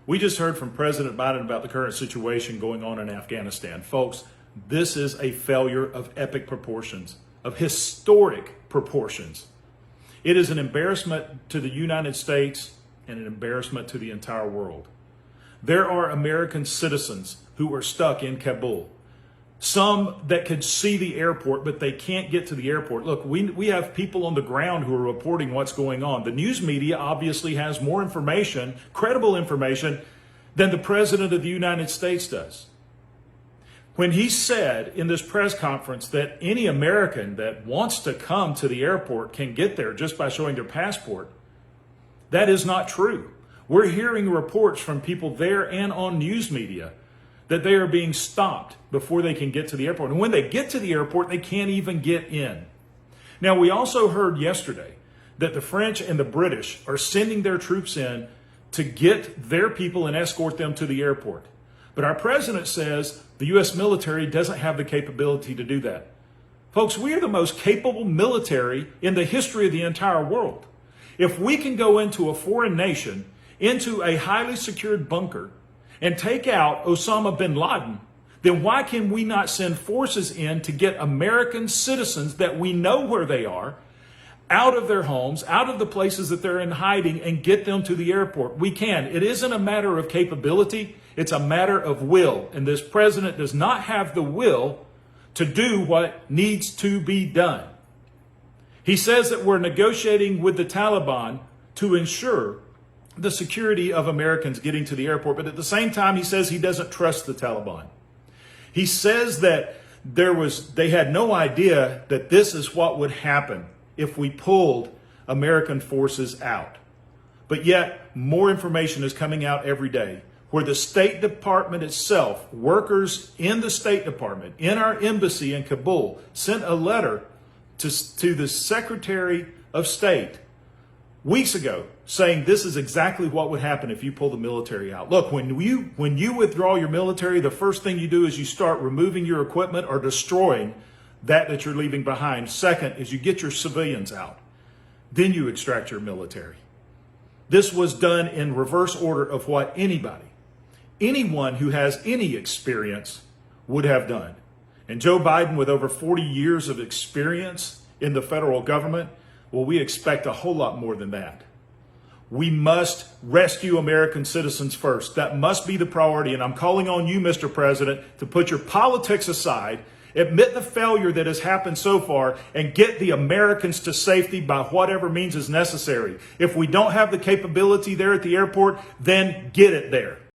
We just heard from President Biden about the current situation going on in Afghanistan. Folks, this is a failure of epic proportions, of historic proportions. It is an embarrassment to the United States and an embarrassment to the entire world. There are American citizens who are stuck in Kabul. Some that could see the airport, but they can't get to the airport. Look, we have people on the ground who are reporting what's going on. The news media obviously has more information, credible information, than the President of the United States does. When he said in this press conference that any American that wants to come to the airport can get there just by showing their passport, that is not true. We're hearing reports from people there and on news media that they are being stopped before they can get to the airport. And when they get to the airport, they can't even get in. Now, we also heard yesterday that the French and the British are sending their troops in to get their people and escort them to the airport. But our president says the U.S. military doesn't have the capability to do that. Folks, we are the most capable military in the history of the entire world. If we can go into a foreign nation, into a highly secured bunker, and take out Osama bin Laden, then why can we not send forces in to get American citizens that we know where they are, out of their homes, out of the places that they're in hiding, and get them to the airport? We can. It isn't a matter of capability, it's a matter of will. And this president does not have the will to do what needs to be done. He says that we're negotiating with the Taliban to ensure the security of Americans getting to the airport, but at the same time, he says he doesn't trust the Taliban. He says that they had no idea that this is what would happen if we pulled American forces out. But yet, more information is coming out every day, where the State Department itself, workers in the State Department, in our embassy in Kabul, sent a letter to the Secretary of State weeks ago saying this is exactly what would happen if you pull the military out. Look, when you withdraw your military, the first thing you do is you start removing your equipment or destroying that you're leaving behind. Second is you get your civilians out. Then you extract your military. This was done in reverse order of what anyone who has any experience would have done. And Joe Biden, with over 40 years of experience in the federal government, well, we expect a whole lot more than that. We must rescue American citizens first. That must be the priority. And I'm calling on you, Mr. President, to put your politics aside, admit the failure that has happened so far, and get the Americans to safety by whatever means is necessary. If we don't have the capability there at the airport, then get it there.